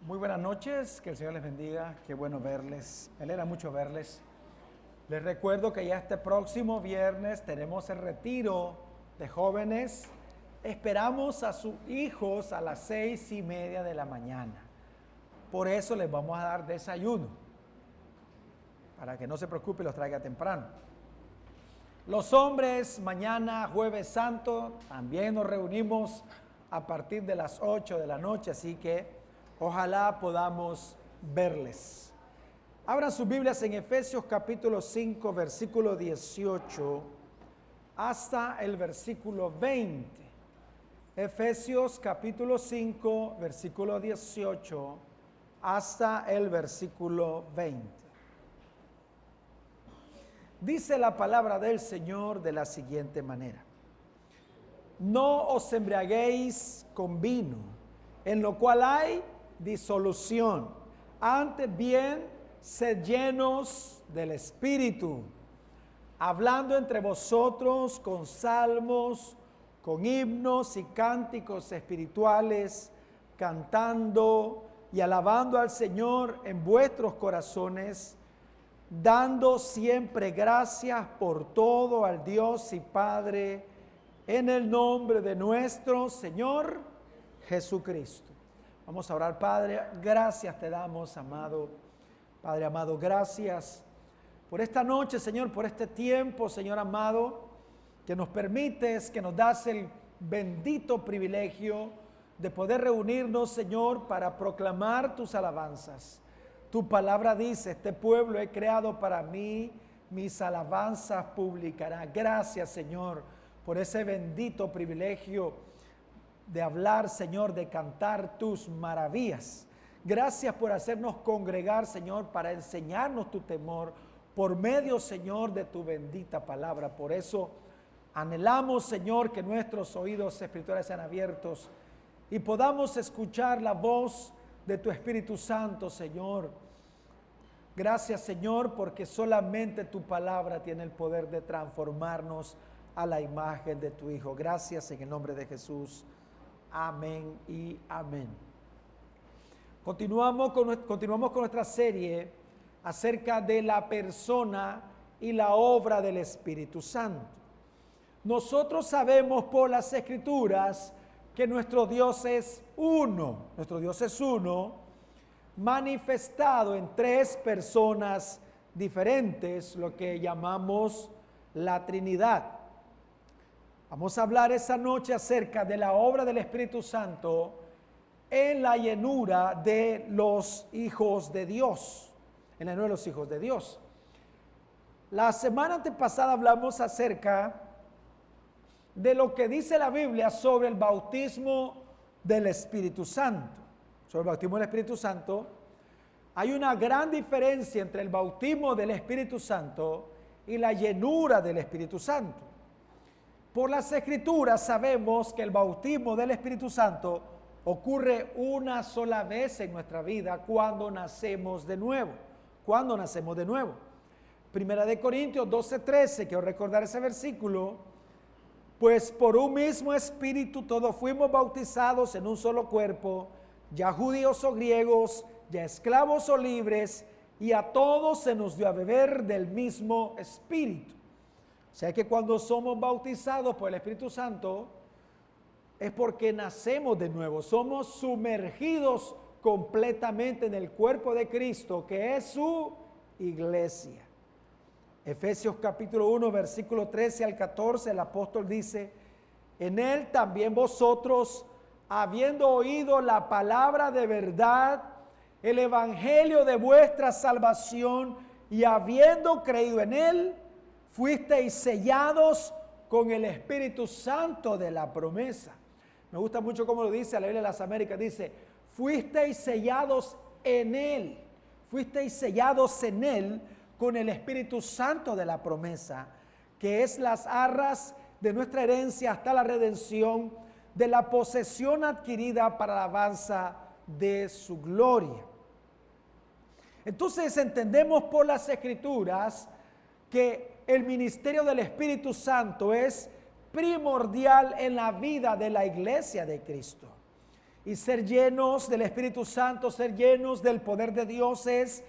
Muy buenas noches, que el Señor les bendiga, qué bueno verles, me alegra mucho verles. Les recuerdo que ya este próximo viernes tenemos el retiro de jóvenes. Esperamos a sus hijos a las 6:30 de la mañana. Por eso les vamos a dar desayuno, para que no se preocupe y los traiga temprano. Los hombres, mañana jueves santo, también nos reunimos a partir de las 8 de la noche, así que ojalá podamos verles. Abran sus Biblias en Efesios capítulo 5, versículo 18 hasta el versículo 20. Efesios capítulo 5, versículo 18 hasta el versículo 20. Dice la palabra del Señor de la siguiente manera: no os embriaguéis con vino, en lo cual hay disolución. Antes bien, sed llenos del Espíritu, hablando entre vosotros con salmos, con himnos y cánticos espirituales, cantando y alabando al Señor en vuestros corazones, dando siempre gracias por todo al Dios y Padre, en el nombre de nuestro Señor Jesucristo. Vamos a orar. Padre, gracias te damos, amado Padre amado, gracias por esta noche, Señor, por este tiempo, Señor amado, que nos permites, que nos das el bendito privilegio de poder reunirnos, Señor, para proclamar tus alabanzas. Tu palabra dice: este pueblo he creado para mí, mis alabanzas publicará. Gracias, Señor, por ese bendito privilegio de hablar, Señor, de cantar tus maravillas. Gracias por hacernos congregar, Señor, para enseñarnos tu temor por medio, Señor, de tu bendita palabra. Por eso anhelamos, Señor, que nuestros oídos espirituales sean abiertos y podamos escuchar la voz de tu Espíritu Santo, Señor. Gracias, Señor, porque solamente tu palabra tiene el poder de transformarnos a la imagen de tu Hijo. Gracias en el nombre de Jesús. Amén y amén. Continuamos con nuestra serie acerca de la persona y la obra del Espíritu Santo. Nosotros sabemos por las Escrituras que nuestro Dios es uno. Nuestro Dios es uno, manifestado en tres personas diferentes, lo que llamamos la Trinidad. Vamos a hablar esa noche acerca de la obra del Espíritu Santo en la llenura de los hijos de Dios. En la llenura de los hijos de Dios. La semana antepasada hablamos acerca de lo que dice la Biblia sobre el bautismo del Espíritu Santo. Sobre el bautismo del Espíritu Santo, hay una gran diferencia entre el bautismo del Espíritu Santo y la llenura del Espíritu Santo. Por las Escrituras sabemos que el bautismo del Espíritu Santo ocurre una sola vez en nuestra vida cuando nacemos de nuevo. Cuando nacemos de nuevo. Primera de Corintios 12:13, quiero recordar ese versículo. Pues por un mismo Espíritu todos fuimos bautizados en un solo cuerpo, ya judíos o griegos, ya esclavos o libres, y a todos se nos dio a beber del mismo Espíritu. O sea que cuando somos bautizados por el Espíritu Santo es porque nacemos de nuevo, somos sumergidos completamente en el cuerpo de Cristo, que es su iglesia. Efesios capítulo 1, versículo 13 al 14, el apóstol dice: en él también vosotros, habiendo oído la palabra de verdad, el evangelio de vuestra salvación, y habiendo creído en él, fuisteis sellados con el Espíritu Santo de la promesa. Me gusta mucho cómo lo dice la Biblia de las Américas. Dice: fuisteis sellados en él. Fuisteis sellados en él con el Espíritu Santo de la promesa, que es las arras de nuestra herencia hasta la redención de la posesión adquirida para la alabanza de su gloria. Entonces entendemos por las Escrituras que el ministerio del Espíritu Santo es primordial en la vida de la iglesia de Cristo. Y ser llenos del Espíritu Santo, ser llenos del poder de Dios es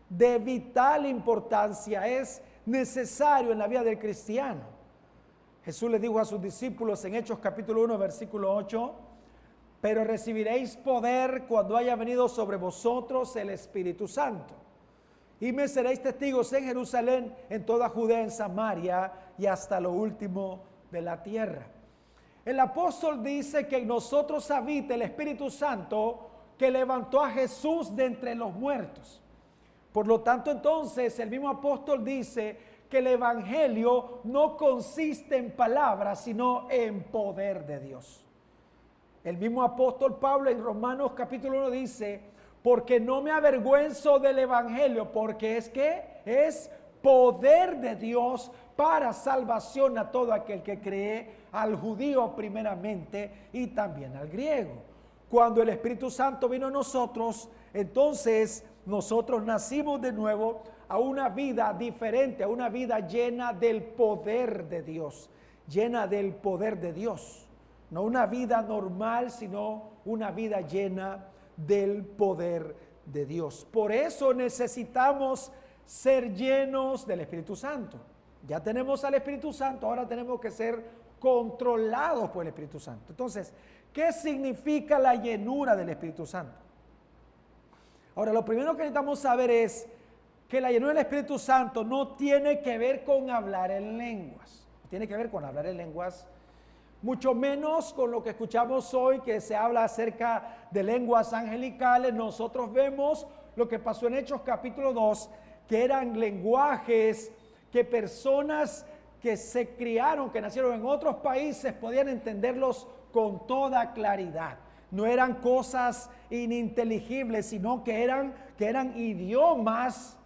de vital importancia, es necesario en la vida del cristiano. Jesús le dijo a sus discípulos en Hechos capítulo 1, versículo 8, pero recibiréis poder cuando haya venido sobre vosotros el Espíritu Santo. Y me seréis testigos en Jerusalén, en toda Judea, en Samaria y hasta lo último de la tierra. El apóstol dice que en nosotros habita el Espíritu Santo que levantó a Jesús de entre los muertos. Por lo tanto, entonces, el mismo apóstol dice que el evangelio no consiste en palabras, sino en poder de Dios. El mismo apóstol Pablo en Romanos capítulo 1 dice, porque no me avergüenzo del evangelio, porque es poder de Dios para salvación a todo aquel que cree, al judío primeramente y también al griego. Cuando el Espíritu Santo vino a nosotros, entonces nosotros nacimos de nuevo a una vida diferente, a una vida llena del poder de Dios, llena del poder de Dios. No una vida normal, sino una vida llena del poder de Dios. Por eso necesitamos ser llenos del Espíritu Santo. Ya tenemos al Espíritu Santo, ahora tenemos que ser controlados por el Espíritu Santo. Entonces, ¿qué significa la llenura del Espíritu Santo? Ahora, lo primero que necesitamos saber es que la llenura del Espíritu Santo no tiene que ver con hablar en lenguas. No tiene que ver con hablar en lenguas, mucho menos con lo que escuchamos hoy, que se habla acerca de lenguas angelicales. Nosotros vemos lo que pasó en Hechos capítulo 2, que eran lenguajes que personas que se criaron, que nacieron en otros países, podían entenderlos con toda claridad. No eran cosas ininteligibles, sino que eran idiomas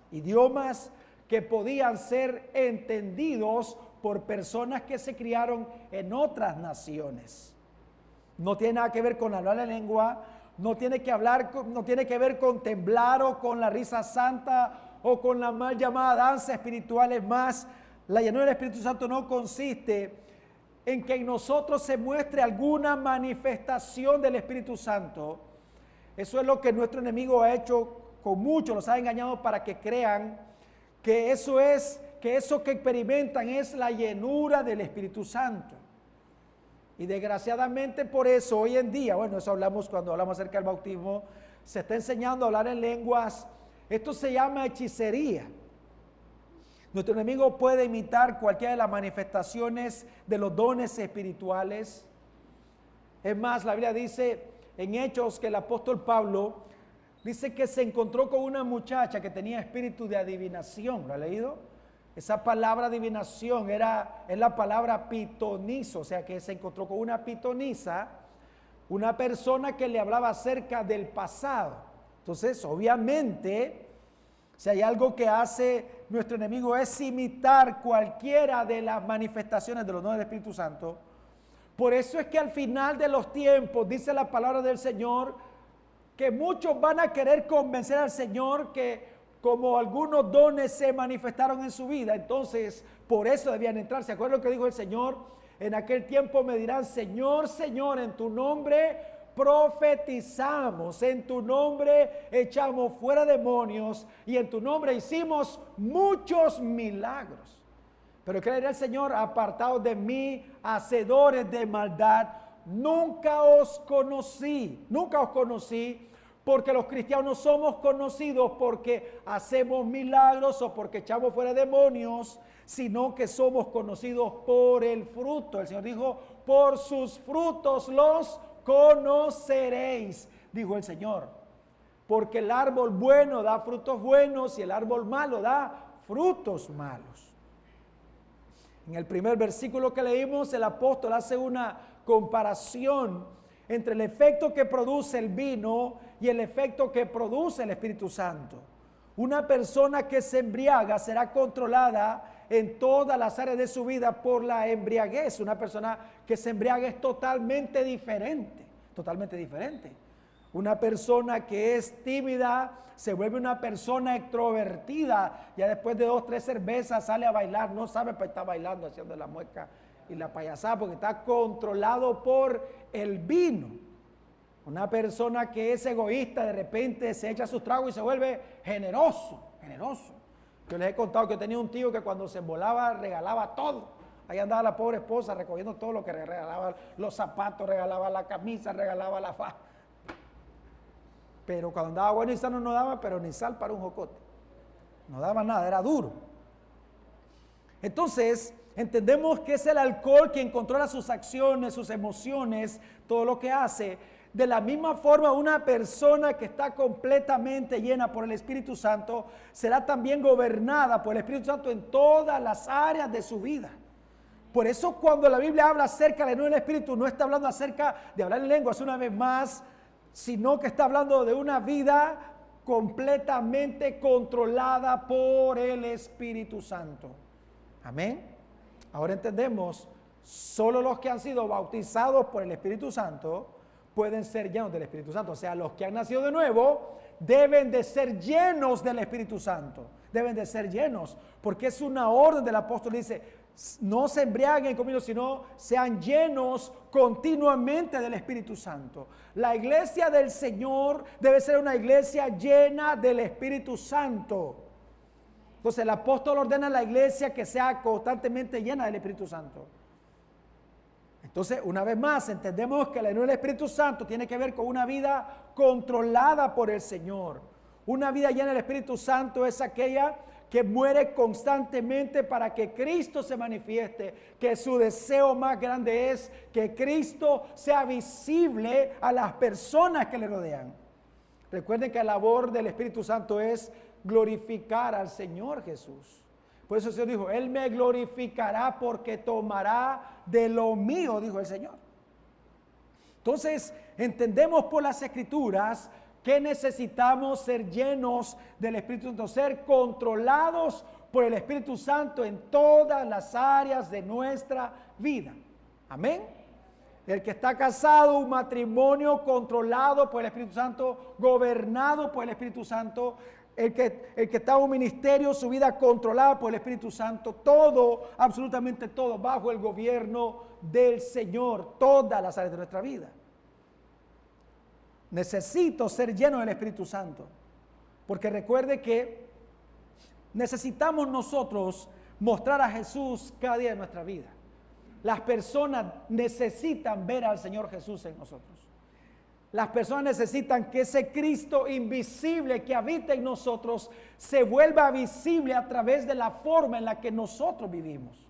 que podían ser entendidos por personas que se criaron en otras naciones. No tiene nada que ver con hablar la lengua, no tiene que ver con temblar o con la risa santa o con la mal llamada danza espiritual. Es más, la llenura del Espíritu Santo no consiste en que en nosotros se muestre alguna manifestación del Espíritu Santo. Eso es lo que nuestro enemigo ha hecho con muchos, los ha engañado para que crean que eso que experimentan es la llenura del Espíritu Santo. Y desgraciadamente por eso hoy en día, bueno, eso hablamos cuando hablamos acerca del bautismo, se está enseñando a hablar en lenguas. Esto se llama hechicería. Nuestro enemigo puede imitar cualquiera de las manifestaciones de los dones espirituales. Es más, la Biblia dice en Hechos que el apóstol Pablo dice que se encontró con una muchacha que tenía espíritu de adivinación. ¿Lo ha leído? Esa palabra adivinación es la palabra pitonizo, o sea que se encontró con una pitonisa, una persona que le hablaba acerca del pasado. Entonces, obviamente, si hay algo que hace nuestro enemigo es imitar cualquiera de las manifestaciones de los dones del Espíritu Santo. Por eso es que al final de los tiempos, dice la palabra del Señor, que muchos van a querer convencer al Señor que como algunos dones se manifestaron en su vida, entonces por eso debían entrar. ¿Se acuerdan lo que dijo el Señor? En aquel tiempo me dirán, Señor, Señor, en tu nombre profetizamos, en tu nombre echamos fuera demonios y en tu nombre hicimos muchos milagros. Pero ¿qué le dirá el Señor? Apartados de mí, hacedores de maldad, nunca os conocí, porque los cristianos somos conocidos porque hacemos milagros o porque echamos fuera demonios, sino que somos conocidos por el fruto. El Señor dijo, por sus frutos los conoceréis, dijo el Señor. Porque el árbol bueno da frutos buenos y el árbol malo da frutos malos. En el primer versículo que leímos, el apóstol hace una comparación entre el efecto que produce el vino y el efecto que produce el Espíritu Santo. Una persona que se embriaga será controlada en todas las áreas de su vida por la embriaguez. Una persona que se embriaga es totalmente diferente, totalmente diferente. Una persona que es tímida se vuelve una persona extrovertida. Ya después de 2 o 3 cervezas sale a bailar, no sabe, pero está bailando, haciendo la mueca y la payasada, porque está controlado por el vino. Una persona que es egoísta de repente se echa sus tragos y se vuelve generoso. Yo les he contado que tenía un tío que cuando se embolaba regalaba todo. Ahí andaba la pobre esposa recogiendo todo lo que regalaba, los zapatos, regalaba la camisa, regalaba la faja. Pero cuando andaba bueno y sano no daba, pero ni sal para un jocote. No daba nada, era duro. Entonces, entendemos que es el alcohol quien controla sus acciones, sus emociones, todo lo que hace. De la misma forma, una persona que está completamente llena por el Espíritu Santo será también gobernada por el Espíritu Santo en todas las áreas de su vida. Por eso cuando la Biblia habla acerca del nuevo Espíritu, no está hablando acerca de hablar en lenguas una vez más, sino que está hablando de una vida completamente controlada por el Espíritu Santo. Amén. Ahora entendemos, solo los que han sido bautizados por el Espíritu Santo pueden ser llenos del Espíritu Santo. O sea, los que han nacido de nuevo deben de ser llenos del Espíritu Santo. Deben de ser llenos, porque es una orden del apóstol. Dice, no se embriaguen con vino, sino sean llenos continuamente del Espíritu Santo. La iglesia del Señor debe ser una iglesia llena del Espíritu Santo. Entonces el apóstol ordena a la iglesia que sea constantemente llena del Espíritu Santo. Entonces, una vez más, entendemos que la llenura del Espíritu Santo tiene que ver con una vida controlada por el Señor. Una vida llena del Espíritu Santo es aquella que muere constantemente para que Cristo se manifieste, que su deseo más grande es que Cristo sea visible a las personas que le rodean. Recuerden que la labor del Espíritu Santo es glorificar al Señor Jesús. Por eso el Señor dijo, Él me glorificará porque tomará de lo mío, dijo el Señor. Entonces, entendemos por las Escrituras que necesitamos ser llenos del Espíritu Santo, ser controlados por el Espíritu Santo en todas las áreas de nuestra vida. Amén. El que está casado, un matrimonio controlado por el Espíritu Santo, gobernado por el Espíritu Santo. El que está en un ministerio, su vida controlada por el Espíritu Santo, todo, absolutamente todo, bajo el gobierno del Señor, todas las áreas de nuestra vida. Necesito ser lleno del Espíritu Santo, porque recuerde que necesitamos nosotros mostrar a Jesús cada día de nuestra vida. Las personas necesitan ver al Señor Jesús en nosotros. Las personas necesitan que ese Cristo invisible que habita en nosotros se vuelva visible a través de la forma en la que nosotros vivimos.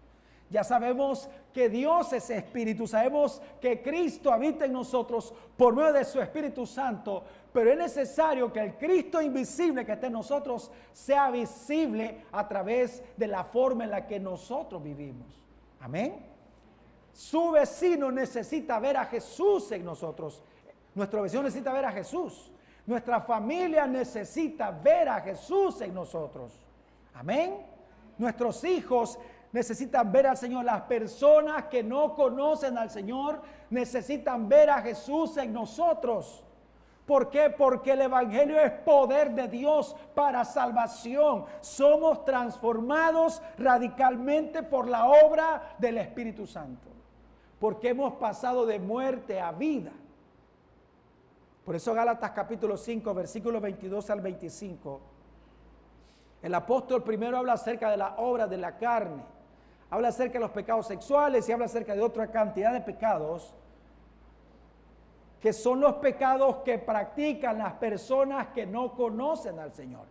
Ya sabemos que Dios es Espíritu, sabemos que Cristo habita en nosotros por medio de su Espíritu Santo, pero es necesario que el Cristo invisible que está en nosotros sea visible a través de la forma en la que nosotros vivimos. Amén. Su vecino necesita ver a Jesús en nosotros. Nuestro vecino necesita ver a Jesús. Nuestra familia necesita ver a Jesús en nosotros. Amén. Nuestros hijos necesitan ver al Señor. Las personas que no conocen al Señor necesitan ver a Jesús en nosotros. ¿Por qué? Porque el Evangelio es poder de Dios para salvación. Somos transformados radicalmente por la obra del Espíritu Santo. Porque hemos pasado de muerte a vida. Por eso Gálatas capítulo 5, versículos 22 al 25. El apóstol primero habla acerca de la obra de la carne. Habla acerca de los pecados sexuales y habla acerca de otra cantidad de pecados que son los pecados que practican las personas que no conocen al Señor.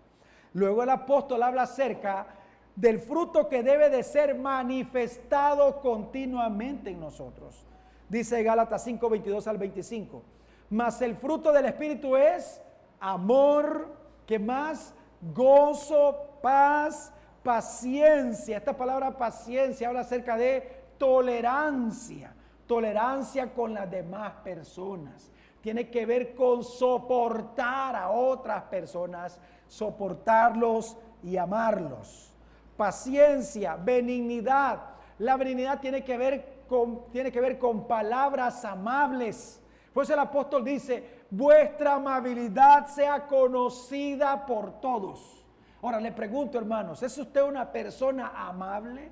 Luego el apóstol habla acerca del fruto que debe de ser manifestado continuamente en nosotros. Dice Gálatas 5, 22 al 25. Mas el fruto del Espíritu es amor, ¿qué más? Gozo, paz, paciencia. Esta palabra paciencia habla acerca de tolerancia. Tolerancia con las demás personas. Tiene que ver con soportar a otras personas, soportarlos y amarlos. Paciencia, benignidad. La benignidad tiene que ver con palabras amables. Por eso el apóstol dice, vuestra amabilidad sea conocida por todos. Ahora le pregunto, hermanos, ¿es usted una persona amable?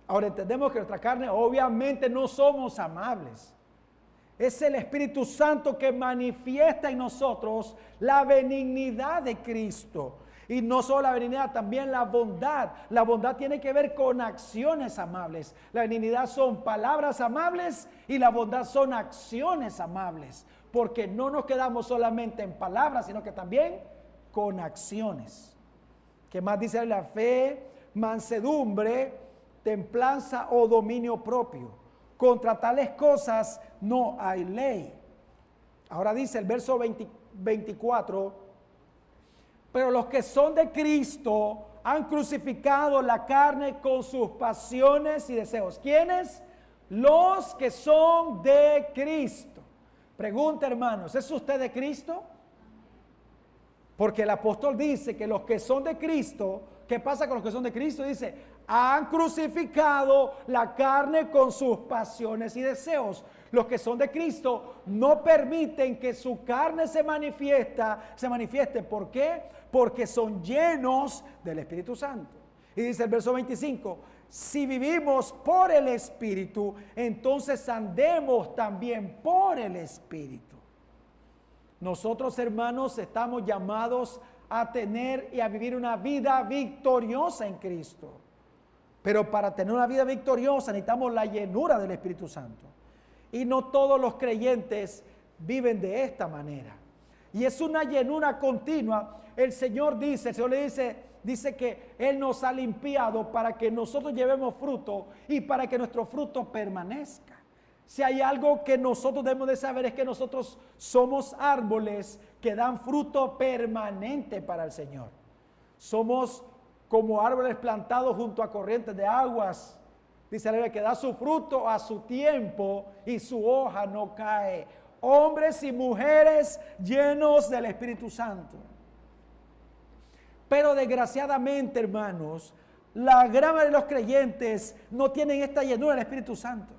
Ahora entendemos que nuestra carne obviamente no somos amables. Es el Espíritu Santo que manifiesta en nosotros la benignidad de Cristo. Y no solo la benignidad, también la bondad. La bondad tiene que ver con acciones amables. La benignidad son palabras amables y la bondad son acciones amables. Porque no nos quedamos solamente en palabras, sino que también con acciones. ¿Qué más dice la fe? Mansedumbre, templanza o dominio propio. Contra tales cosas no hay ley. Ahora dice el verso 24, pero los que son de Cristo han crucificado la carne con sus pasiones y deseos. ¿Quiénes? Los que son de Cristo. Pregunta, hermanos, ¿es usted de Cristo? Porque el apóstol dice que los que son de Cristo, ¿qué pasa con los que son de Cristo? Dice, han crucificado la carne con sus pasiones y deseos. Los que son de Cristo no permiten que su carne se manifieste. ¿Por qué? Porque son llenos del Espíritu Santo. Y dice el verso 25, si vivimos por el Espíritu, entonces andemos también por el Espíritu. Nosotros, hermanos, estamos llamados a tener y a vivir una vida victoriosa en Cristo. Pero para tener una vida victoriosa necesitamos la llenura del Espíritu Santo. Y no todos los creyentes viven de esta manera. Y es una llenura continua. El Señor le dice que Él nos ha limpiado para que nosotros llevemos fruto y para que nuestro fruto permanezca. Si hay algo que nosotros debemos de saber es que nosotros somos árboles que dan fruto permanente para el Señor. Somos como árboles plantados junto a corrientes de aguas. Dice la Biblia que da su fruto a su tiempo y su hoja no cae. Hombres y mujeres llenos del Espíritu Santo. Pero desgraciadamente, hermanos, la gran mayoría de los creyentes no tienen esta llenura del Espíritu Santo.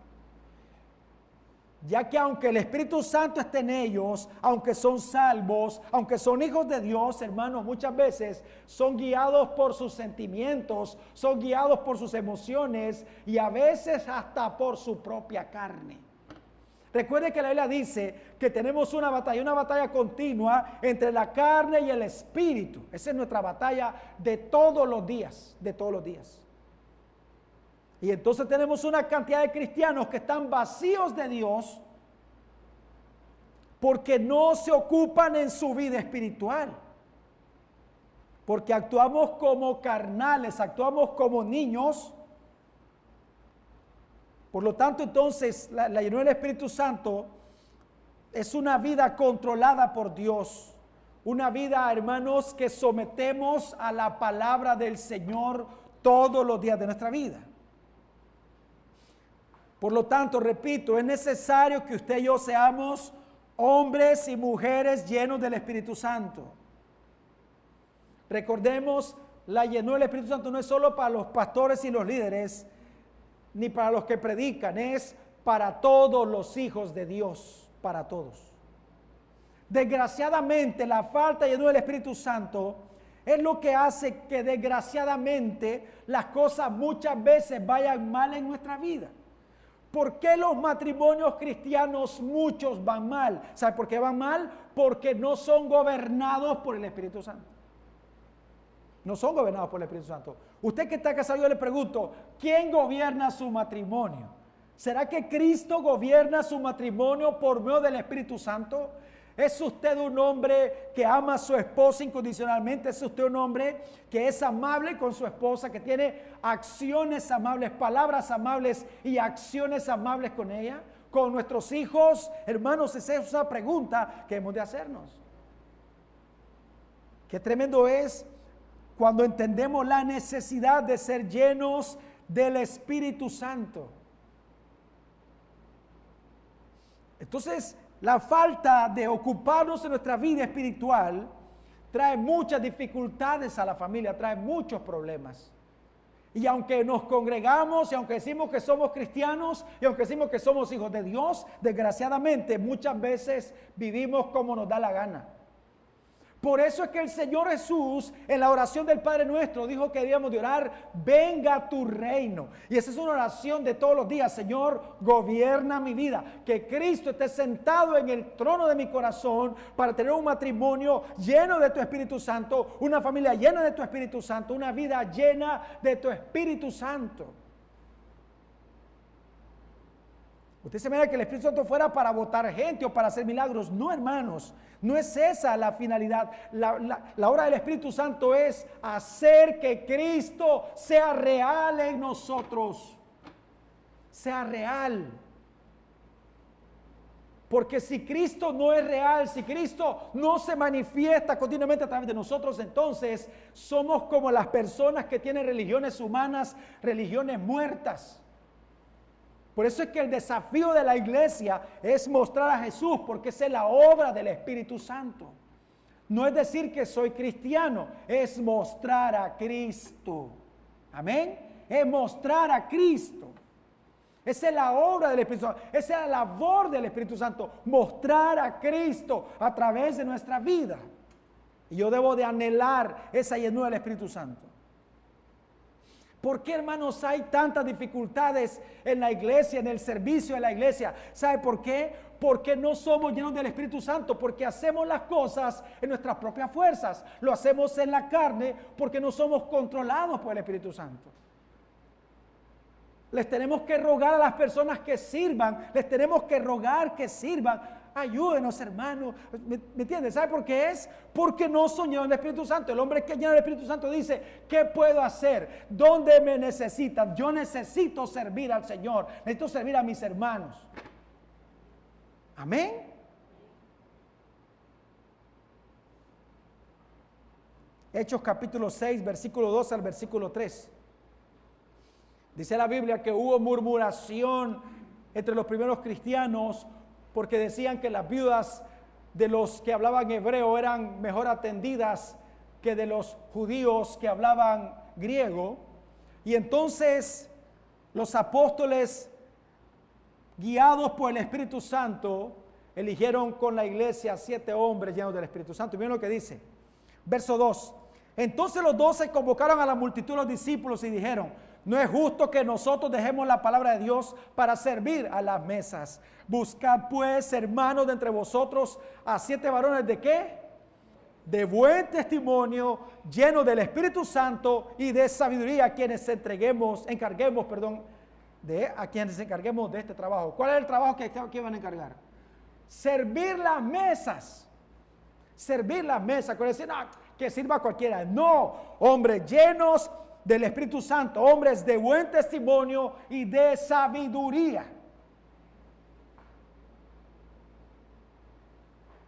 Ya que aunque el Espíritu Santo esté en ellos, aunque son salvos, aunque son hijos de Dios, hermanos, muchas veces son guiados por sus sentimientos, son guiados por sus emociones y a veces hasta por su propia carne. Recuerde que la Biblia dice que tenemos una batalla continua entre la carne y el espíritu. Esa es nuestra batalla de todos los días, Y entonces tenemos una cantidad de cristianos que están vacíos de Dios porque no se ocupan en su vida espiritual. Porque actuamos como carnales, actuamos como niños. Por lo tanto, entonces, la llenura del Espíritu Santo es una vida controlada por Dios. Una vida, hermanos, que sometemos a la palabra del Señor todos los días de nuestra vida. Por lo tanto, repito, es necesario que usted y yo seamos hombres y mujeres llenos del Espíritu Santo. Recordemos, la llenura del Espíritu Santo no es solo para los pastores y los líderes, ni para los que predican, es para todos los hijos de Dios, para todos. Desgraciadamente, la falta de llenura del Espíritu Santo es lo que hace que desgraciadamente las cosas muchas veces vayan mal en nuestra vida. ¿Por qué los matrimonios cristianos muchos van mal? ¿Sabe por qué van mal? Porque no son gobernados por el Espíritu Santo. No son gobernados por el Espíritu Santo. Usted que está casado, yo le pregunto, ¿quién gobierna su matrimonio? ¿Será que Cristo gobierna su matrimonio por medio del Espíritu Santo? ¿Es usted un hombre que ama a su esposa incondicionalmente? ¿Es usted un hombre que es amable con su esposa, que tiene acciones amables, palabras amables y acciones amables con ella? ¿Con nuestros hijos? Hermanos, esa es una pregunta que hemos de hacernos. Qué tremendo es cuando entendemos la necesidad de ser llenos del Espíritu Santo. Entonces, la falta de ocuparnos en nuestra vida espiritual trae muchas dificultades a la familia, trae muchos problemas. Y aunque nos congregamos, y aunque decimos que somos cristianos, y aunque decimos que somos hijos de Dios, desgraciadamente muchas veces vivimos como nos da la gana. Por eso es que el Señor Jesús en la oración del Padre Nuestro dijo que debíamos de orar, venga tu reino. Y esa es una oración de todos los días. Señor, gobierna mi vida. Que Cristo esté sentado en el trono de mi corazón para tener un matrimonio lleno de tu Espíritu Santo, una familia llena de tu Espíritu Santo, una vida llena de tu Espíritu Santo. Usted se imagina que el Espíritu Santo fuera para votar gente o para hacer milagros. No, hermanos, no es esa la finalidad. La obra del Espíritu Santo es hacer que Cristo sea real en nosotros. Sea real. Porque si Cristo no es real, si Cristo no se manifiesta continuamente a través de nosotros, entonces somos como las personas que tienen religiones humanas, religiones muertas. Por eso es que el desafío de la iglesia es mostrar a Jesús, porque esa es la obra del Espíritu Santo. No es decir que soy cristiano, es mostrar a Cristo. Amén. Es mostrar a Cristo. Esa es la obra del Espíritu Santo. Esa es la labor del Espíritu Santo. Mostrar a Cristo a través de nuestra vida. Y yo debo de anhelar esa llenura del Espíritu Santo. ¿Por qué, hermanos, hay tantas dificultades en la iglesia, en el servicio de la iglesia? ¿Sabe por qué? Porque no somos llenos del Espíritu Santo, porque hacemos las cosas en nuestras propias fuerzas. Lo hacemos en la carne porque no somos controlados por el Espíritu Santo. Les tenemos que rogar a las personas que sirvan, les tenemos que rogar que sirvan. Ayúdenos, hermanos. ¿Me entiendes? ¿Sabe por qué es? Porque no son llenos del Espíritu Santo. El hombre que es lleno del Espíritu Santo dice, ¿qué puedo hacer? ¿Dónde me necesitan? Yo necesito servir al Señor. Necesito servir a mis hermanos. Amén. Hechos capítulo 6, versículo 2 al versículo 3. Dice la Biblia que hubo murmuración entre los primeros cristianos porque decían que las viudas de los que hablaban hebreo eran mejor atendidas que de los judíos que hablaban griego. Y entonces los apóstoles, guiados por el Espíritu Santo, eligieron con la iglesia 7 hombres llenos del Espíritu Santo. Y miren lo que dice, verso 2. Entonces los 12 convocaron a la multitud de los discípulos y dijeron, no es justo que nosotros dejemos la palabra de Dios para servir a las mesas. Buscad pues, hermanos, de entre vosotros a 7 varones de ¿qué? De buen testimonio, llenos del Espíritu Santo y de sabiduría, a quienes encarguemos de este trabajo. ¿Cuál es el trabajo que van a encargar? Servir las mesas. Servir las mesas. Con decir, no, que sirva cualquiera. No, hombres llenos del Espíritu Santo, hombres de buen testimonio y de sabiduría.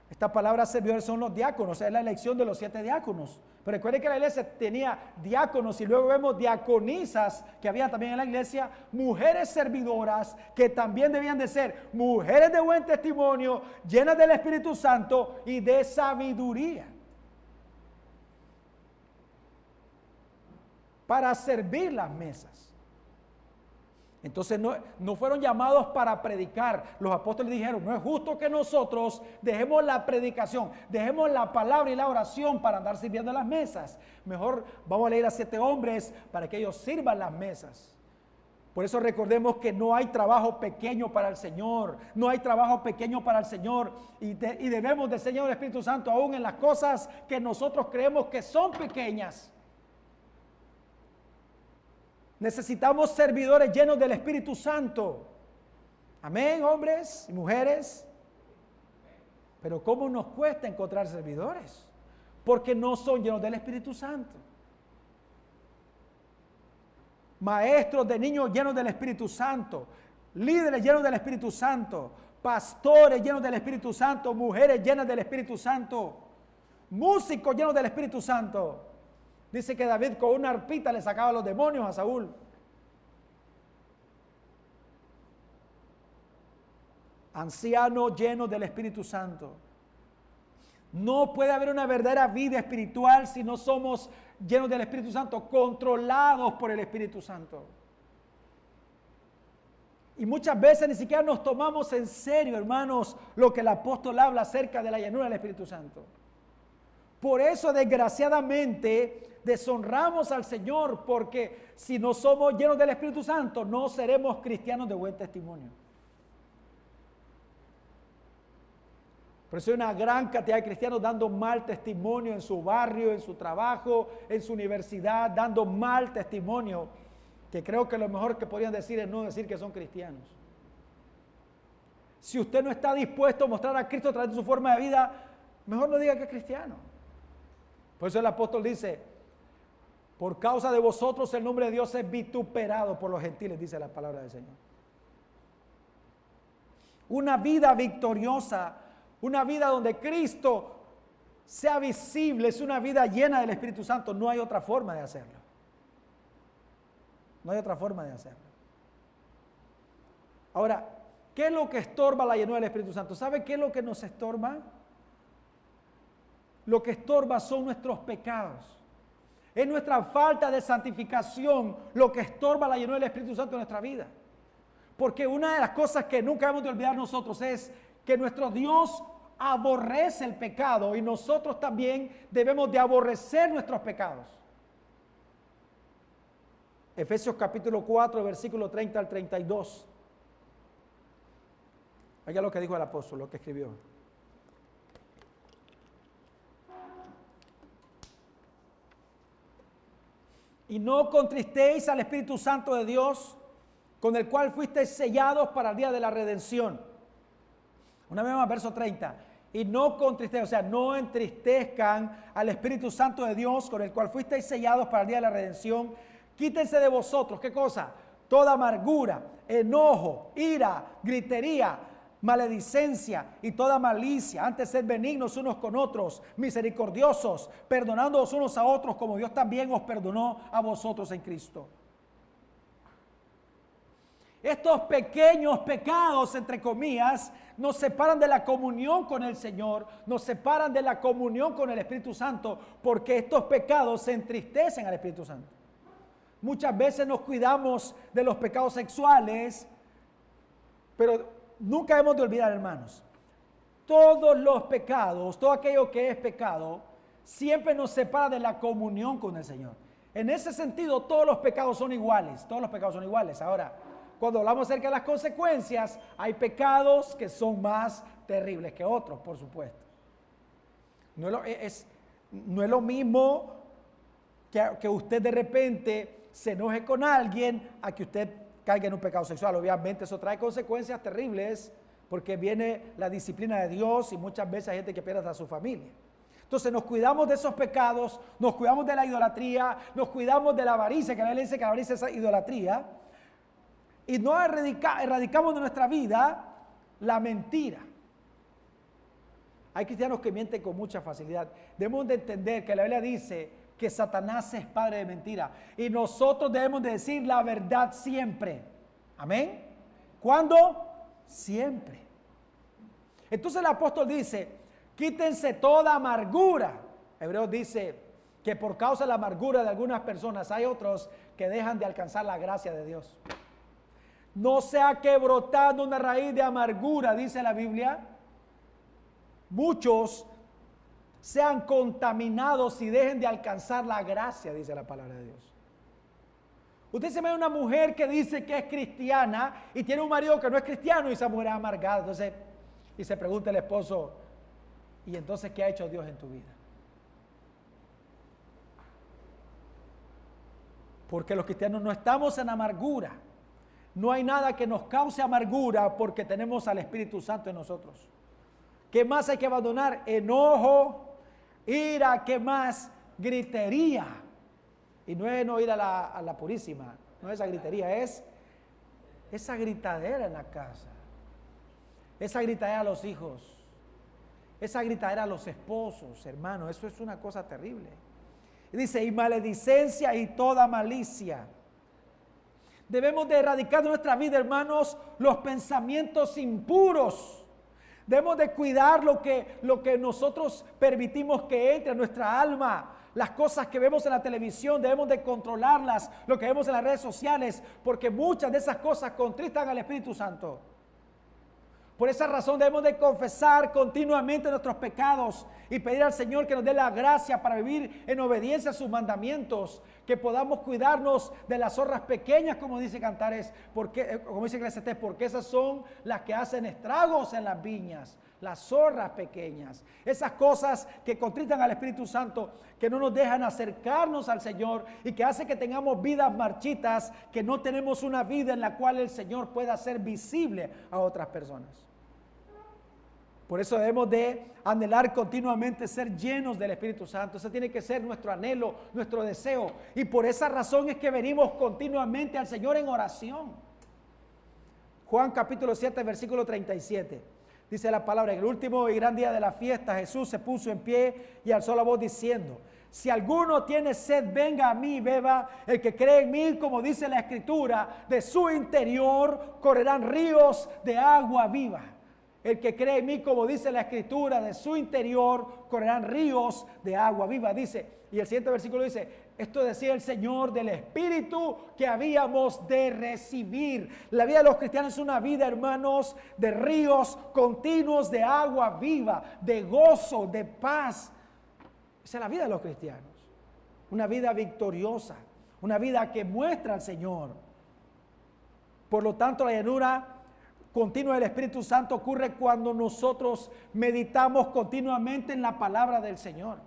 Esta palabra servidores son los diáconos, es la elección de los 7 diáconos. Pero recuerden que la iglesia tenía diáconos y luego vemos diaconisas que había también en la iglesia, mujeres servidoras que también debían de ser mujeres de buen testimonio, llenas del Espíritu Santo y de sabiduría. Para servir las mesas. Entonces no fueron llamados para predicar. Los apóstoles dijeron, no es justo que nosotros dejemos la predicación, dejemos la palabra y la oración para andar sirviendo las mesas. Mejor vamos a leer a 7 hombres para que ellos sirvan las mesas. Por eso recordemos que no hay trabajo pequeño para el Señor. No hay trabajo pequeño para el Señor. Y debemos de enseñar al Espíritu Santo aún en las cosas que nosotros creemos que son pequeñas. Necesitamos servidores llenos del Espíritu Santo. Amén, hombres y mujeres. Pero ¿cómo nos cuesta encontrar servidores? Porque no son llenos del Espíritu Santo. Maestros de niños llenos del Espíritu Santo. Líderes llenos del Espíritu Santo. Pastores llenos del Espíritu Santo. Mujeres llenas del Espíritu Santo. Músicos llenos del Espíritu Santo. Dice que David con una arpita le sacaba los demonios a Saúl. Ancianos llenos del Espíritu Santo. No puede haber una verdadera vida espiritual si no somos llenos del Espíritu Santo, controlados por el Espíritu Santo. Y muchas veces ni siquiera nos tomamos en serio, hermanos, lo que el apóstol habla acerca de la llenura del Espíritu Santo. Por eso, desgraciadamente, deshonramos al Señor, porque si no somos llenos del Espíritu Santo, no seremos cristianos de buen testimonio. Por eso hay una gran cantidad de cristianos dando mal testimonio en su barrio, en su trabajo, en su universidad, dando mal testimonio, que creo que lo mejor que podrían decir es no decir que son cristianos. Si usted no está dispuesto a mostrar a Cristo a través de su forma de vida, mejor no diga que es cristiano. Por eso el apóstol dice, por causa de vosotros el nombre de Dios es vituperado por los gentiles, dice la palabra del Señor. Una vida victoriosa, una vida donde Cristo sea visible, es una vida llena del Espíritu Santo. No hay otra forma de hacerlo. No hay otra forma de hacerlo. Ahora, ¿qué es lo que estorba la llenura del Espíritu Santo? ¿Sabe qué es lo que nos estorba? Lo que estorba son nuestros pecados. Es nuestra falta de santificación lo que estorba la llenura del Espíritu Santo en nuestra vida. Porque una de las cosas que nunca hemos de olvidar nosotros es que nuestro Dios aborrece el pecado y nosotros también debemos de aborrecer nuestros pecados. Efesios capítulo 4, versículo 30 al 32. Oiga lo que dijo el apóstol, lo que escribió. Y no contristéis al Espíritu Santo de Dios, con el cual fuisteis sellados para el día de la redención. Una vez más, verso 30. Y no contristéis, o sea, no entristezcan al Espíritu Santo de Dios, con el cual fuisteis sellados para el día de la redención. Quítense de vosotros, ¿qué cosa? Toda amargura, enojo, ira, gritería, maledicencia y toda malicia. Antes sed benignos unos con otros, misericordiosos, perdonándoos unos a otros, como Dios también os perdonó a vosotros en Cristo. Estos pequeños pecados, entre comillas, nos separan de la comunión con el Señor, nos separan de la comunión con el Espíritu Santo, porque estos pecados se entristecen al Espíritu Santo. Muchas veces nos cuidamos de los pecados sexuales, pero nunca hemos de olvidar, hermanos, todos los pecados, todo aquello que es pecado, siempre nos separa de la comunión con el Señor. En ese sentido, todos los pecados son iguales, todos los pecados son iguales. Ahora, cuando hablamos acerca de las consecuencias, hay pecados que son más terribles que otros, por supuesto. No es lo mismo que usted de repente se enoje con alguien a que usted caiga en un pecado sexual. Obviamente eso trae consecuencias terribles porque viene la disciplina de Dios y muchas veces hay gente que pierde a su familia. Entonces nos cuidamos de esos pecados, nos cuidamos de la idolatría, nos cuidamos de la avaricia, que la Biblia dice que la avaricia es idolatría, y no erradicamos de nuestra vida la mentira. Hay cristianos que mienten con mucha facilidad. Debemos de entender que la Biblia dice que Satanás es padre de mentira y nosotros debemos de decir la verdad siempre. Amén. ¿Cuándo? Siempre. Entonces el apóstol dice, quítense toda amargura. Hebreos dice que por causa de la amargura de algunas personas hay otros que dejan de alcanzar la gracia de Dios. No sea que brotando una raíz de amargura, dice la Biblia, muchos sean contaminados y dejen de alcanzar la gracia, dice la palabra de Dios. Usted se ve una mujer que dice que es cristiana y tiene un marido que no es cristiano y esa mujer es amargada. Entonces, y se pregunta el esposo, ¿y entonces qué ha hecho Dios en tu vida? Porque los cristianos no estamos en amargura. No hay nada que nos cause amargura porque tenemos al Espíritu Santo en nosotros. ¿Qué más hay que abandonar? Enojo, ira, ¿qué más? Gritería. Y no es no ir a la Purísima, no es esa gritería, es esa gritadera en la casa, esa gritadera a los hijos, esa gritadera a los esposos, hermano, eso es una cosa terrible. Y dice, y maledicencia y toda malicia. Debemos de erradicar de nuestra vida, hermanos, los pensamientos impuros. Debemos de cuidar lo que nosotros permitimos que entre a nuestra alma. Las cosas que vemos en la televisión debemos de controlarlas, lo que vemos en las redes sociales, porque muchas de esas cosas contristan al Espíritu Santo. Por esa razón debemos de confesar continuamente nuestros pecados y pedir al Señor que nos dé la gracia para vivir en obediencia a sus mandamientos, que podamos cuidarnos de las zorras pequeñas, como dice Cantares, como dice Eclesiastés, porque esas son las que hacen estragos en las viñas, las zorras pequeñas, esas cosas que contritan al Espíritu Santo, que no nos dejan acercarnos al Señor y que hace que tengamos vidas marchitas, que no tenemos una vida en la cual el Señor pueda ser visible a otras personas. Por eso debemos de anhelar continuamente ser llenos del Espíritu Santo. Ese tiene que ser nuestro anhelo, nuestro deseo. Y por esa razón es que venimos continuamente al Señor en oración. Juan capítulo 7, versículo 37. Dice la palabra: en el último y gran día de la fiesta, Jesús se puso en pie y alzó la voz diciendo: si alguno tiene sed, venga a mí y beba. El que cree en mí, como dice la Escritura, de su interior correrán ríos de agua viva. El que cree en mí, como dice la Escritura, de su interior correrán ríos de agua viva. Dice, y el siguiente versículo dice: esto decía el Señor del Espíritu que habíamos de recibir. La vida de los cristianos es una vida, hermanos, de ríos continuos de agua viva, de gozo, de paz. Esa es la vida de los cristianos. Una vida victoriosa, una vida que muestra al Señor. Por lo tanto, la llenura continua del Espíritu Santo ocurre cuando nosotros meditamos continuamente en la palabra del Señor.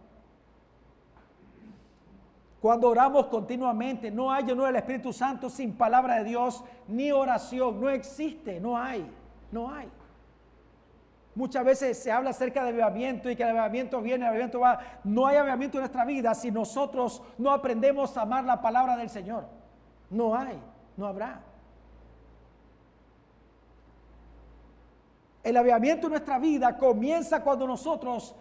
Cuando oramos continuamente, no hay llenura del Espíritu Santo sin palabra de Dios ni oración. No existe, no hay. Muchas veces se habla acerca del avivamiento y que el avivamiento viene, el avivamiento va. No hay avivamiento en nuestra vida si nosotros no aprendemos a amar la palabra del Señor. No hay, no habrá. El avivamiento en nuestra vida comienza cuando nosotros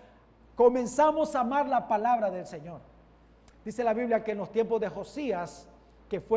comenzamos a amar la palabra del Señor. Dice la Biblia que en los tiempos de Josías,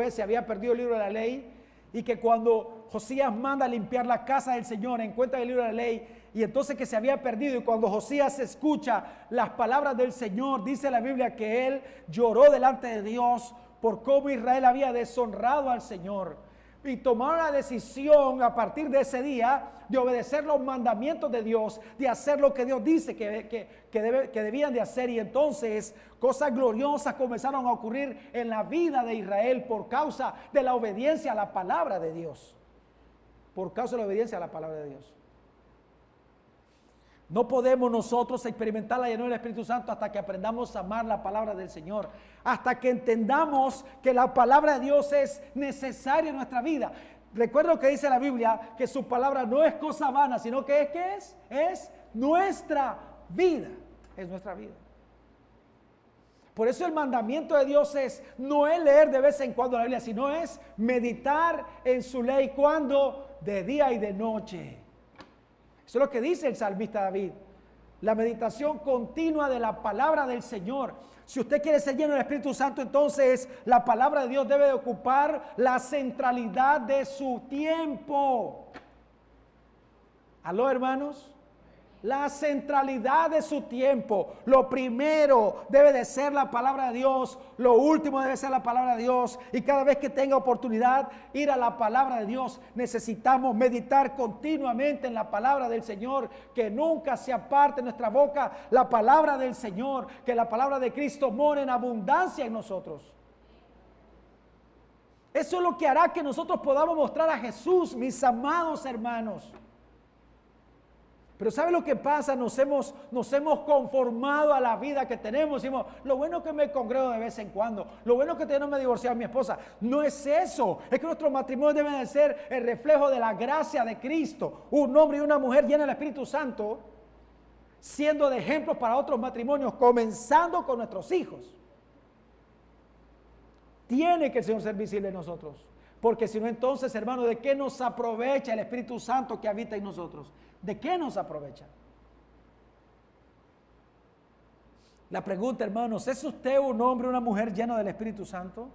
se había perdido el libro de la ley, y que cuando Josías manda a limpiar la casa del Señor, encuentra el libro de la ley, y entonces que se había perdido, y cuando Josías escucha las palabras del Señor, dice la Biblia que él lloró delante de Dios por cómo Israel había deshonrado al Señor. Y tomaron la decisión a partir de ese día de obedecer los mandamientos de Dios, de hacer lo que Dios dice que debían de hacer. Y entonces cosas gloriosas comenzaron a ocurrir en la vida de Israel por causa de la obediencia a la palabra de Dios. Por causa de la obediencia a la palabra de Dios. No podemos nosotros experimentar la llenura del Espíritu Santo hasta que aprendamos a amar la palabra del Señor. Hasta que entendamos que la palabra de Dios es necesaria en nuestra vida. Recuerda lo que dice la Biblia, que su palabra no es cosa vana, sino que es nuestra vida. Es nuestra vida. Por eso el mandamiento de Dios no es leer de vez en cuando la Biblia, sino es meditar en su ley. ¿Cuándo? De día y de noche. Eso es lo que dice el salmista David. La meditación continua de la palabra del Señor. Si usted quiere ser lleno del Espíritu Santo, entonces la palabra de Dios debe de ocupar la centralidad de su tiempo. ¿Aló, hermanos? La centralidad de su tiempo. Lo primero debe de ser la palabra de Dios. Lo último debe ser la palabra de Dios. Y cada vez que tenga oportunidad ir a la palabra de Dios, necesitamos meditar continuamente en la palabra del Señor. Que nunca se aparte de nuestra boca la palabra del Señor. Que la palabra de Cristo more en abundancia en nosotros. Eso es lo que hará que nosotros podamos mostrar a Jesús, mis amados hermanos. Pero ¿sabe lo que pasa? Nos hemos conformado a la vida que tenemos. Decimos, lo bueno que me congrego de vez en cuando. Lo bueno que yo no me he divorciado de mi esposa. No es eso. Es que nuestros matrimonios deben de ser el reflejo de la gracia de Cristo. Un hombre y una mujer llenos del Espíritu Santo, siendo de ejemplo para otros matrimonios, comenzando con nuestros hijos. Tiene que el Señor ser visible en nosotros. Porque si no, entonces, hermano, ¿de qué nos aprovecha el Espíritu Santo que habita en nosotros? ¿De qué nos aprovecha? La pregunta, hermanos, ¿es usted un hombre o una mujer lleno del Espíritu Santo?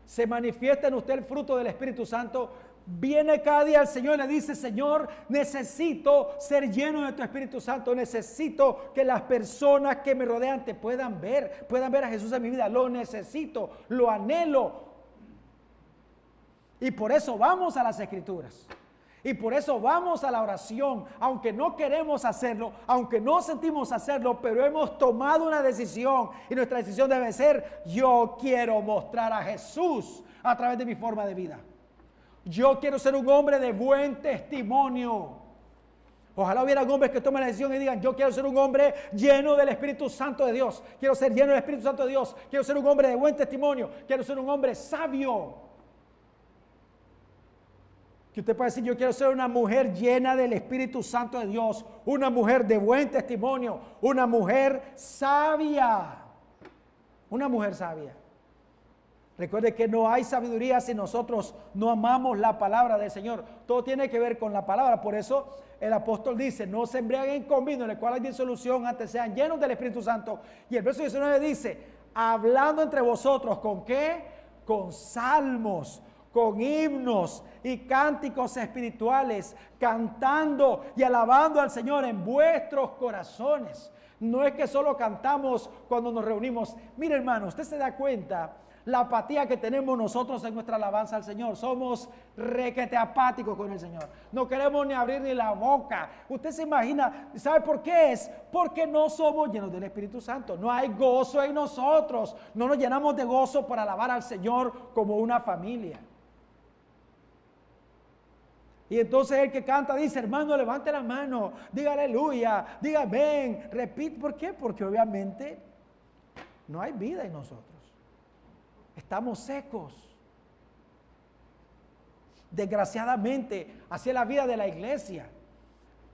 ¿Se manifiesta en usted el fruto del Espíritu Santo? Viene cada día el Señor y le dice, Señor, necesito ser lleno de tu Espíritu Santo. Necesito que las personas que me rodean te puedan ver a Jesús en mi vida. Lo necesito, lo anhelo. Y por eso vamos a las Escrituras. Y por eso vamos a la oración, aunque no queremos hacerlo, aunque no sentimos hacerlo, pero hemos tomado una decisión. Y nuestra decisión debe ser: yo quiero mostrar a Jesús a través de mi forma de vida. Yo quiero ser un hombre de buen testimonio. Ojalá hubieran hombres que tomen la decisión y digan: yo quiero ser un hombre lleno del Espíritu Santo de Dios. Quiero ser lleno del Espíritu Santo de Dios. Quiero ser un hombre de buen testimonio. Quiero ser un hombre sabio. Que usted puede decir: yo quiero ser una mujer llena del Espíritu Santo de Dios, una mujer de buen testimonio, una mujer sabia. Una mujer sabia. Recuerde que no hay sabiduría si nosotros no amamos la palabra del Señor. Todo tiene que ver con la palabra. Por eso el apóstol dice: no se embriaguen con vino, en el cual hay disolución, antes sean llenos del Espíritu Santo. Y el verso 19 dice: hablando entre vosotros, ¿con qué? Con salmos, con himnos y cánticos espirituales, cantando y alabando al Señor en vuestros corazones. No es que solo cantamos cuando nos reunimos. Mire, hermano, usted se da cuenta la apatía que tenemos nosotros en nuestra alabanza al Señor. Somos requete apáticos con el Señor. No queremos ni abrir ni la boca. Usted se imagina, ¿sabe por qué es? Porque no somos llenos del Espíritu Santo. No hay gozo en nosotros. No nos llenamos de gozo para alabar al Señor como una familia. Y entonces el que canta dice: hermano, levante la mano, diga aleluya, diga amén, repite. ¿Por qué? Porque obviamente no hay vida en nosotros. Estamos secos. Desgraciadamente, así es la vida de la iglesia.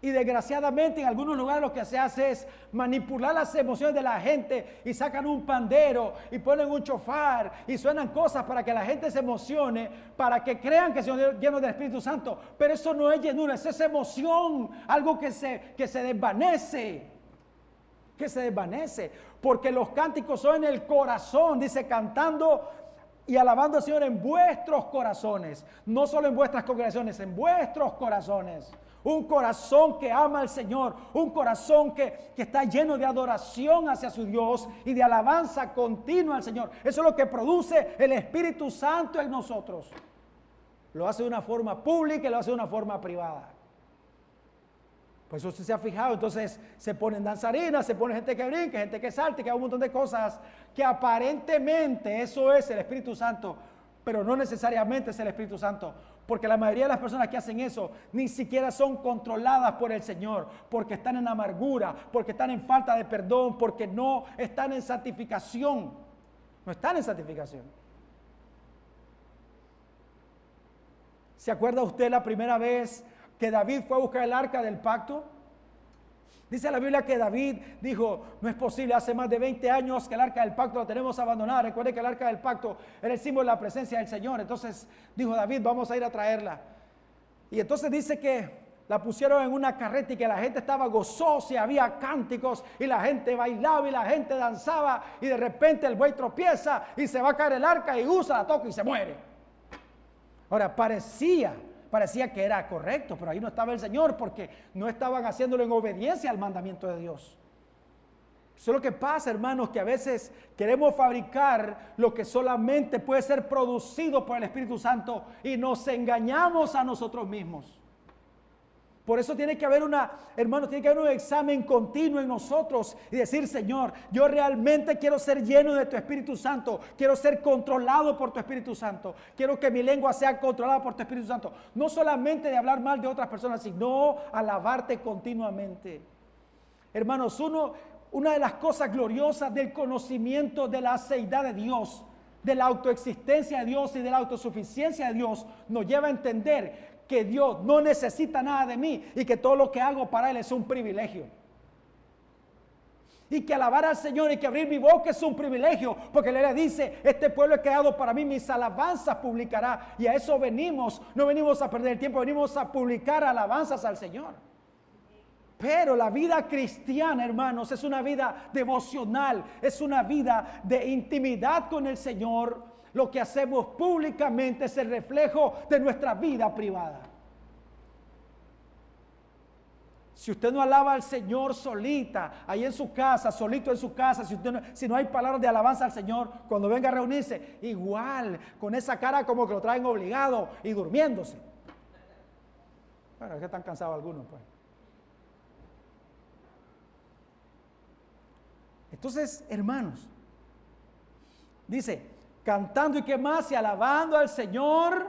Y desgraciadamente en algunos lugares lo que se hace es manipular las emociones de la gente y sacan un pandero y ponen un chofar y suenan cosas para que la gente se emocione, para que crean que son llenos del Espíritu Santo. Pero eso no es llenura, es esa emoción, algo que se desvanece. Que se desvanece, porque los cánticos son en el corazón, dice: cantando y alabando al Señor en vuestros corazones, no solo en vuestras congregaciones, en vuestros corazones. Un corazón que ama al Señor, un corazón que está lleno de adoración hacia su Dios y de alabanza continua al Señor. Eso es lo que produce el Espíritu Santo en nosotros. Lo hace de una forma pública y lo hace de una forma privada. Pues usted se ha fijado, entonces se ponen danzarinas, se pone gente que brinca, gente que salte, que hace un montón de cosas que aparentemente eso es el Espíritu Santo, pero no necesariamente es el Espíritu Santo, porque la mayoría de las personas que hacen eso ni siquiera son controladas por el Señor, porque están en amargura, porque están en falta de perdón, porque no están en santificación, no están en santificación. ¿Se acuerda usted la primera vez que David fue a buscar el arca del pacto? Dice la Biblia que David dijo: no es posible, hace más de 20 años que el arca del pacto la tenemos abandonada. Recuerde que el arca del pacto era el símbolo de la presencia del Señor. Entonces dijo David: vamos a ir a traerla. Y entonces dice que la pusieron en una carreta y que la gente estaba gozosa y había cánticos y la gente bailaba y la gente danzaba, y de repente el buey tropieza y se va a caer el arca y usa, la toca y se muere. Ahora, parecía que era correcto, pero ahí no estaba el Señor, porque no estaban haciéndolo en obediencia al mandamiento de Dios. Eso es lo que pasa, hermanos, que a veces queremos fabricar lo que solamente puede ser producido por el Espíritu Santo y nos engañamos a nosotros mismos. Por eso tiene que haber un examen continuo en nosotros y decir: Señor, yo realmente quiero ser lleno de tu Espíritu Santo, quiero ser controlado por tu Espíritu Santo, quiero que mi lengua sea controlada por tu Espíritu Santo. No solamente de hablar mal de otras personas, sino alabarte continuamente. Hermanos, una de las cosas gloriosas del conocimiento de la seidad de Dios, de la autoexistencia de Dios y de la autosuficiencia de Dios, nos lleva a entender que Dios no necesita nada de mí y que todo lo que hago para Él es un privilegio. Y que alabar al Señor y que abrir mi boca es un privilegio, porque Él le dice: este pueblo es creado para mí, mis alabanzas publicará. Y a eso venimos, no venimos a perder el tiempo, venimos a publicar alabanzas al Señor. Pero la vida cristiana, hermanos, es una vida devocional, es una vida de intimidad con el Señor. Lo que hacemos públicamente es el reflejo de nuestra vida privada. Si usted no alaba al Señor solita, ahí en su casa, solito en su casa, si no hay palabras de alabanza al Señor, cuando venga a reunirse, igual, con esa cara como que lo traen obligado y durmiéndose. Bueno, es que están cansados algunos, pues. Entonces, hermanos, dice, cantando y qué más, y alabando al Señor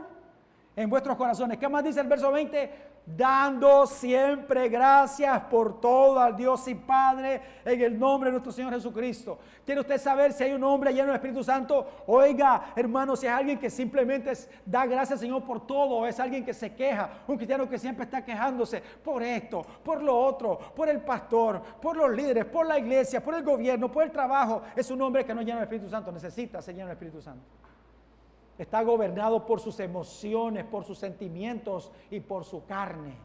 en vuestros corazones. ¿Qué más dice el verso 20? Dando siempre gracias por todo al Dios y Padre en el nombre de nuestro Señor Jesucristo. ¿Quiere usted saber si hay un hombre lleno del Espíritu Santo? Oiga, hermano, si es alguien que simplemente da gracias al Señor por todo, o es alguien que se queja, un cristiano que siempre está quejándose por esto, por lo otro, por el pastor, por los líderes, por la iglesia, por el gobierno, por el trabajo, es un hombre que no es lleno del Espíritu Santo, necesita ser lleno del Espíritu Santo. Está gobernado por sus emociones, por sus sentimientos y por su carne.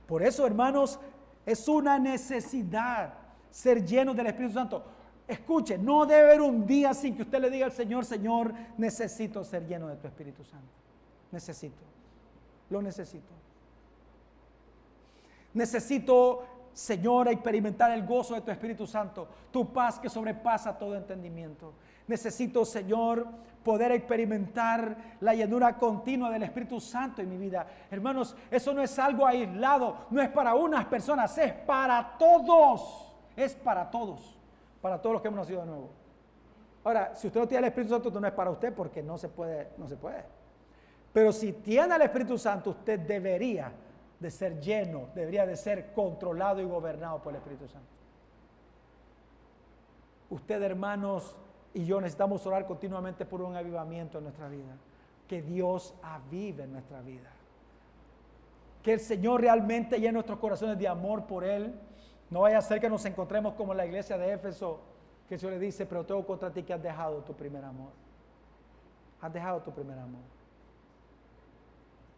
Por eso, hermanos, es una necesidad ser llenos del Espíritu Santo. Escuche, no debe haber un día sin que usted le diga al Señor, Señor, necesito ser lleno de tu Espíritu Santo. Lo necesito. Necesito, Señor, experimentar el gozo de tu Espíritu Santo, tu paz que sobrepasa todo entendimiento. Necesito, Señor, poder experimentar la llenura continua del Espíritu Santo en mi vida. Hermanos, eso no es algo aislado, no es para unas personas, es para todos. Es para todos los que hemos nacido de nuevo. Ahora, si usted no tiene el Espíritu Santo, no es para usted porque no se puede. Pero si tiene el Espíritu Santo, usted debería de ser lleno, debería de ser controlado y gobernado por el Espíritu Santo. Usted, hermanos, y yo necesitamos orar continuamente por un avivamiento en nuestra vida. Que Dios avive en nuestra vida. Que el Señor realmente llene nuestros corazones de amor por Él. No vaya a ser que nos encontremos como en la iglesia de Éfeso, que el Señor le dice, pero tengo contra ti que has dejado tu primer amor. Has dejado tu primer amor.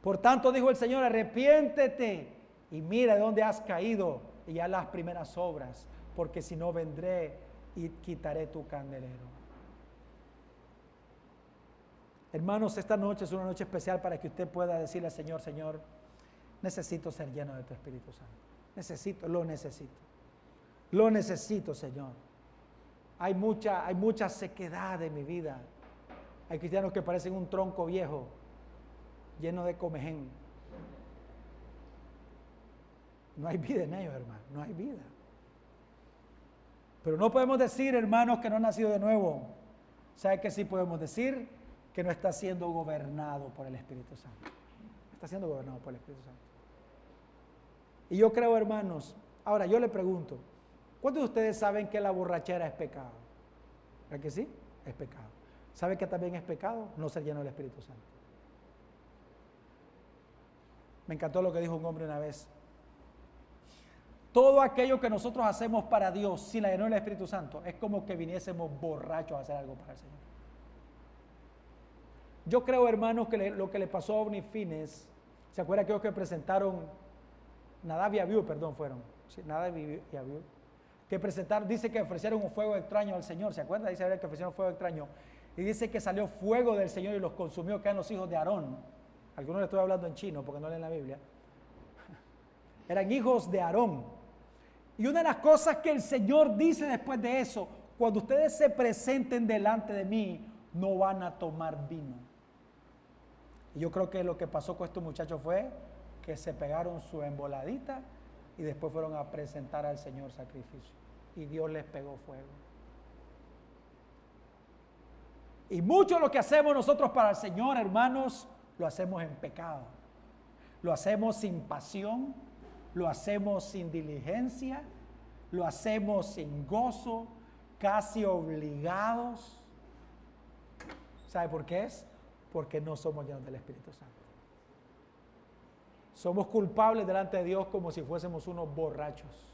Por tanto, dijo el Señor, arrepiéntete y mira de dónde has caído y haz las primeras obras, porque si no vendré y quitaré tu candelero. Hermanos, esta noche es una noche especial para que usted pueda decirle al Señor, Señor, necesito ser lleno de tu Espíritu Santo. Lo necesito, Señor. Hay mucha sequedad en mi vida. Hay cristianos que parecen un tronco viejo, lleno de comején. No hay vida en ellos, hermano, no hay vida. Pero no podemos decir, hermanos, que no han nacido de nuevo. ¿Sabe qué sí podemos decir? Que no está siendo gobernado por el Espíritu Santo. Está siendo gobernado por el Espíritu Santo. Y yo creo, hermanos, ahora yo le pregunto, ¿cuántos de ustedes saben que la borrachera es pecado? ¿Verdad que sí? Es pecado. ¿Sabe que también es pecado? No ser lleno del Espíritu Santo. Me encantó lo que dijo un hombre una vez. Todo aquello que nosotros hacemos para Dios sin la llenura del Espíritu Santo es como que viniésemos borrachos a hacer algo para el Señor. Yo creo, hermanos, que lo que le pasó a Ovni Fines, ¿se acuerdan aquellos que presentaron? Nadab y Abiú, fueron. Sí, Nadab y Abiú. Que presentaron, dice que ofrecieron un fuego extraño al Señor, ¿se acuerdan? Dice que ofrecieron un fuego extraño. Y dice que salió fuego del Señor y los consumió, que eran los hijos de Aarón. Algunos le estoy hablando en chino porque no leen la Biblia. Eran hijos de Aarón. Y una de las cosas que el Señor dice después de eso, cuando ustedes se presenten delante de mí, no van a tomar vino. Y yo creo que lo que pasó con estos muchachos fue que se pegaron su emboladita y después fueron a presentar al Señor sacrificio. Y Dios les pegó fuego. Y mucho de lo que hacemos nosotros para el Señor, hermanos, lo hacemos en pecado. Lo hacemos sin pasión, lo hacemos sin diligencia, lo hacemos sin gozo, casi obligados. ¿Sabe por qué es? Porque no somos llenos del Espíritu Santo. Somos culpables delante de Dios como si fuésemos unos borrachos.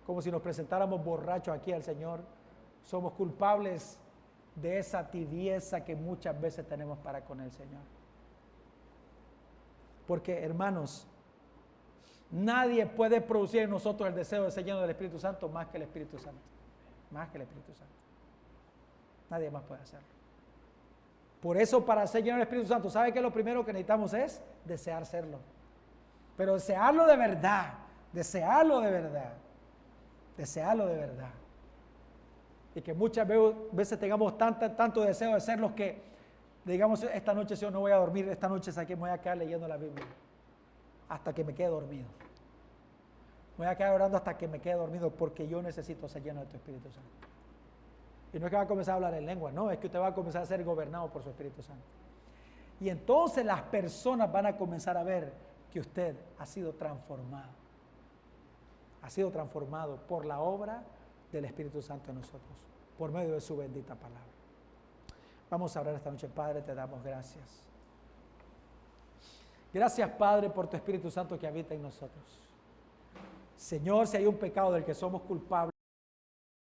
Como si nos presentáramos borrachos aquí al Señor. Somos culpables de esa tibieza que muchas veces tenemos para con el Señor. Porque, hermanos, nadie puede producir en nosotros el deseo de ser lleno del Espíritu Santo más que el Espíritu Santo. Más que el Espíritu Santo. Nadie más puede hacerlo. Por eso, para ser lleno del Espíritu Santo, ¿sabe qué? Lo primero que necesitamos es desear serlo. Pero desearlo de verdad. Desearlo de verdad. Desearlo de verdad. Y que muchas veces tengamos tanto deseo de ser los que Digamos, esta noche yo no voy a dormir, esta noche sé que me voy a quedar leyendo la Biblia hasta que me quede dormido. Me voy a quedar orando hasta que me quede dormido porque yo necesito ser lleno de tu Espíritu Santo. Y no es que va a comenzar a hablar en lengua, no, es que usted va a comenzar a ser gobernado por su Espíritu Santo. Y entonces las personas van a comenzar a ver que usted ha sido transformado. Ha sido transformado por la obra del Espíritu Santo en nosotros, por medio de su bendita palabra. Vamos a orar esta noche. Padre, te damos gracias. Gracias, Padre, por tu Espíritu Santo que habita en nosotros. Señor, si hay un pecado del que somos culpables,